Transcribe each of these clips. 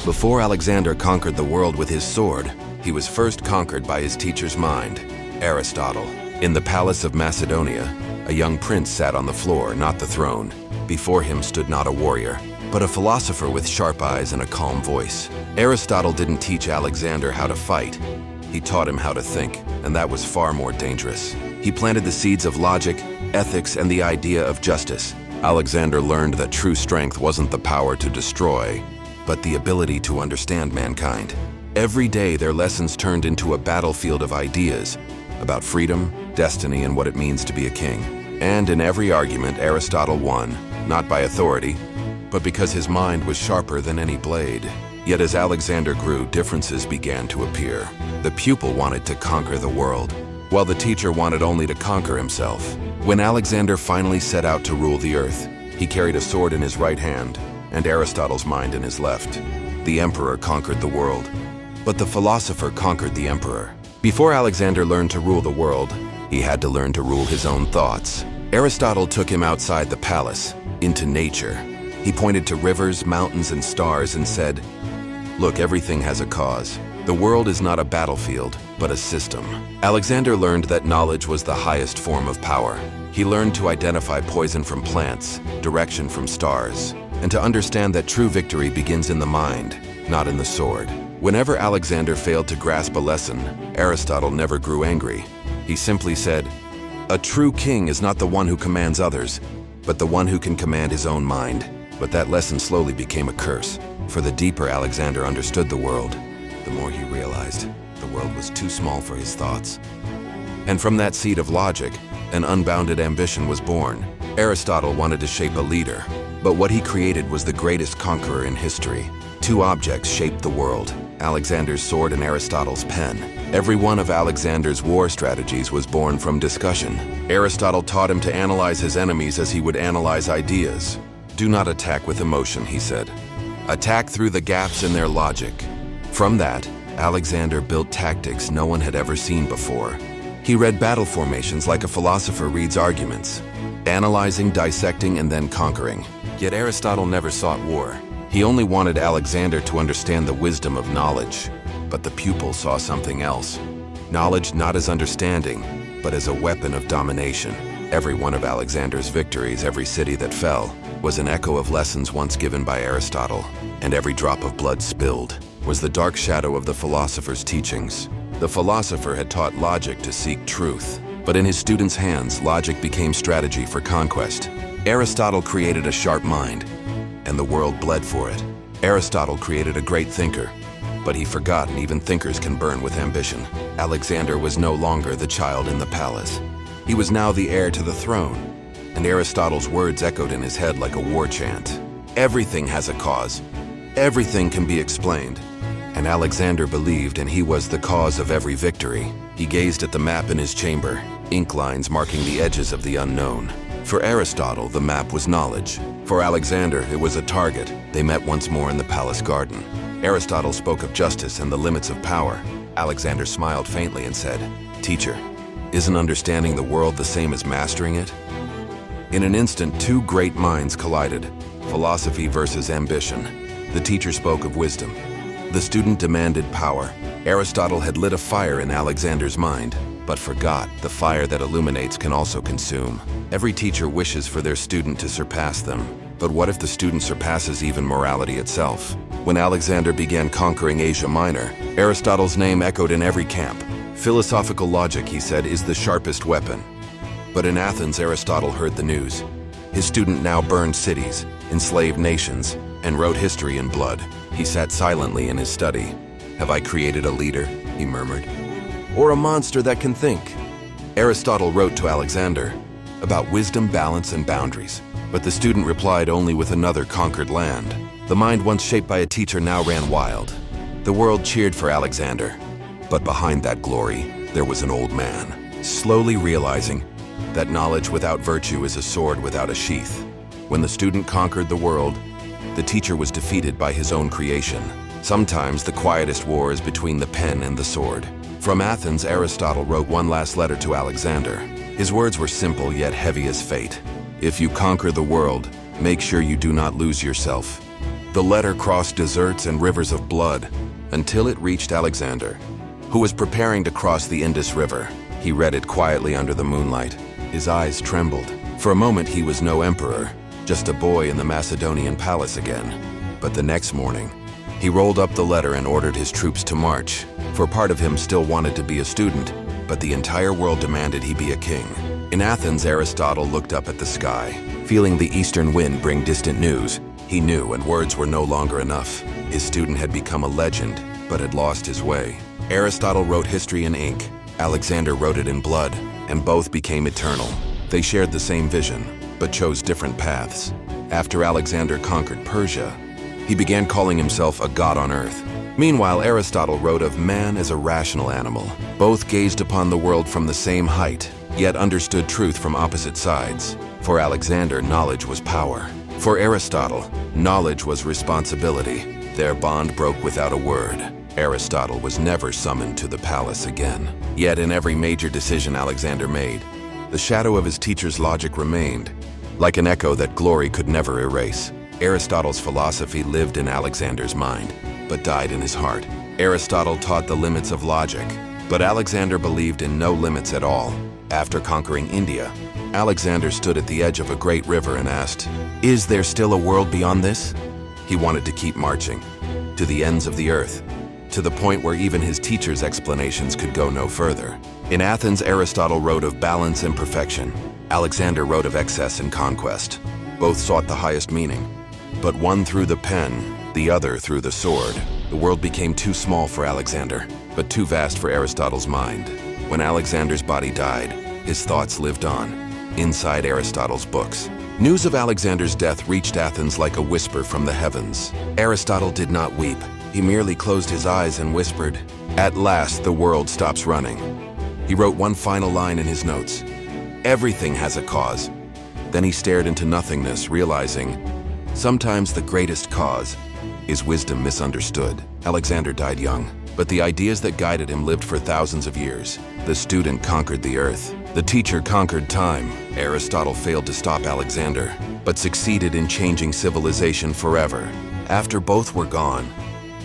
Before Alexander conquered the world with his sword, he was first conquered by his teacher's mind, Aristotle. In the palace of Macedonia, a young prince sat on the floor, not the throne. Before him stood not a warrior, but a philosopher with sharp eyes and a calm voice. Aristotle didn't teach Alexander how to fight. He taught him how to think, and that was far more dangerous. He planted the seeds of logic, ethics, and the idea of justice. Alexander learned that true strength wasn't the power to destroy, but the ability to understand mankind. Every day, their lessons turned into a battlefield of ideas about freedom, destiny, and what it means to be a king. And in every argument, Aristotle won, not by authority, but because his mind was sharper than any blade. Yet as Alexander grew, differences began to appear. The pupil wanted to conquer the world, while the teacher wanted only to conquer himself. When Alexander finally set out to rule the earth, he carried a sword in his right hand and Aristotle's mind in his left. The emperor conquered the world, but the philosopher conquered the emperor. Before Alexander learned to rule the world, he had to learn to rule his own thoughts. Aristotle took him outside the palace, into nature. He pointed to rivers, mountains, and stars and said, "Look, everything has a cause. The world is not a battlefield, but a system." Alexander learned that knowledge was the highest form of power. He learned to identify poison from plants, direction from stars, and to understand that true victory begins in the mind, not in the sword. Whenever Alexander failed to grasp a lesson, Aristotle never grew angry. He simply said, "A true king is not the one who commands others, but the one who can command his own mind." But that lesson slowly became a curse, for the deeper Alexander understood the world, the more he realized the world was too small for his thoughts. And from that seed of logic, an unbounded ambition was born. Aristotle wanted to shape a leader, but what he created was the greatest conqueror in history. Two objects shaped the world, Alexander's sword and Aristotle's pen. Every one of Alexander's war strategies was born from discussion. Aristotle taught him to analyze his enemies as he would analyze ideas. "Do not attack with emotion," he said. "Attack through the gaps in their logic." From that, Alexander built tactics no one had ever seen before. He read battle formations like a philosopher reads arguments, analyzing, dissecting, and then conquering. Yet Aristotle never sought war. He only wanted Alexander to understand the wisdom of knowledge. But the pupil saw something else. Knowledge not as understanding, but as a weapon of domination. Every one of Alexander's victories, every city that fell, was an echo of lessons once given by Aristotle, and every drop of blood spilled was the dark shadow of the philosopher's teachings. The philosopher had taught logic to seek truth, but in his students' hands, logic became strategy for conquest. Aristotle created a sharp mind, and the world bled for it. Aristotle created a great thinker, but he forgot even thinkers can burn with ambition. Alexander was no longer the child in the palace. He was now the heir to the throne, and Aristotle's words echoed in his head like a war chant. Everything has a cause. Everything can be explained. And Alexander believed, and he was the cause of every victory. He gazed at the map in his chamber, ink lines marking the edges of the unknown. For Aristotle, the map was knowledge. For Alexander, it was a target. They met once more in the palace garden. Aristotle spoke of justice and the limits of power. Alexander smiled faintly and said, "Teacher, isn't understanding the world the same as mastering it?" In an instant, two great minds collided, philosophy versus ambition. The teacher spoke of wisdom. The student demanded power. Aristotle had lit a fire in Alexander's mind, but forgot the fire that illuminates can also consume. Every teacher wishes for their student to surpass them. But what if the student surpasses even morality itself? When Alexander began conquering Asia Minor, Aristotle's name echoed in every camp. Philosophical logic, he said, is the sharpest weapon. But in Athens, Aristotle heard the news. His student now burned cities, enslaved nations, and wrote history in blood. He sat silently in his study. "Have I created a leader?" he murmured. "Or a monster that can think?" Aristotle wrote to Alexander about wisdom, balance, and boundaries. But the student replied only with another conquered land. The mind once shaped by a teacher now ran wild. The world cheered for Alexander. But behind that glory, there was an old man, slowly realizing that knowledge without virtue is a sword without a sheath. When the student conquered the world, the teacher was defeated by his own creation. Sometimes the quietest war is between the pen and the sword. From Athens, Aristotle wrote one last letter to Alexander. His words were simple yet heavy as fate. "If you conquer the world, make sure you do not lose yourself. The letter crossed deserts and rivers of blood until it reached Alexander, who was preparing to cross the Indus River. He read it quietly under the moonlight. His eyes trembled. For a moment he was no emperor, just a boy in the Macedonian palace again. But the next morning, he rolled up the letter and ordered his troops to march. For part of him still wanted to be a student, but the entire world demanded he be a king. In Athens, Aristotle looked up at the sky. Feeling the eastern wind bring distant news, he knew, and words were no longer enough. His student had become a legend, but had lost his way. Aristotle wrote history in ink. Alexander wrote it in blood, and both became eternal. They shared the same vision, but chose different paths. After Alexander conquered Persia, he began calling himself a god on earth. Meanwhile, Aristotle wrote of man as a rational animal. Both gazed upon the world from the same height, yet understood truth from opposite sides. For Alexander, knowledge was power. For Aristotle, knowledge was responsibility. Their bond broke without a word. Aristotle was never summoned to the palace again. Yet in every major decision Alexander made, the shadow of his teacher's logic remained, like an echo that glory could never erase. Aristotle's philosophy lived in Alexander's mind, but died in his heart. Aristotle taught the limits of logic, but Alexander believed in no limits at all. After conquering India, Alexander stood at the edge of a great river and asked, "Is there still a world beyond this?" He wanted to keep marching, to the ends of the earth, to the point where even his teacher's explanations could go no further. In Athens, Aristotle wrote of balance and perfection. Alexander wrote of excess and conquest. Both sought the highest meaning, but one through the pen, the other through the sword. The world became too small for Alexander, but too vast for Aristotle's mind. When Alexander's body died, his thoughts lived on, inside Aristotle's books. News of Alexander's death reached Athens like a whisper from the heavens. Aristotle did not weep. He merely closed his eyes and whispered, "At last the world stops running." He wrote one final line in his notes, "Everything has a cause." Then he stared into nothingness, realizing, sometimes the greatest cause is wisdom misunderstood. Alexander died young, but the ideas that guided him lived for thousands of years. The student conquered the earth. The teacher conquered time. Aristotle failed to stop Alexander, but succeeded in changing civilization forever. After both were gone,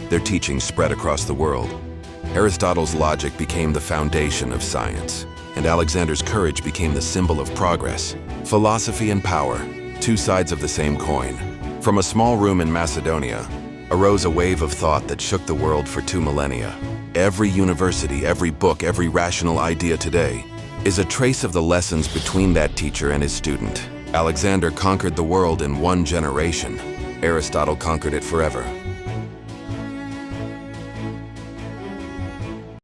their teachings spread across the world. Aristotle's logic became the foundation of science, and Alexander's courage became the symbol of progress. Philosophy and power, two sides of the same coin. From a small room in Macedonia arose a wave of thought that shook the world for 2 millennia. Every university, every book, every rational idea today is a trace of the lessons between that teacher and his student. Alexander conquered the world in 1 generation. Aristotle conquered it forever.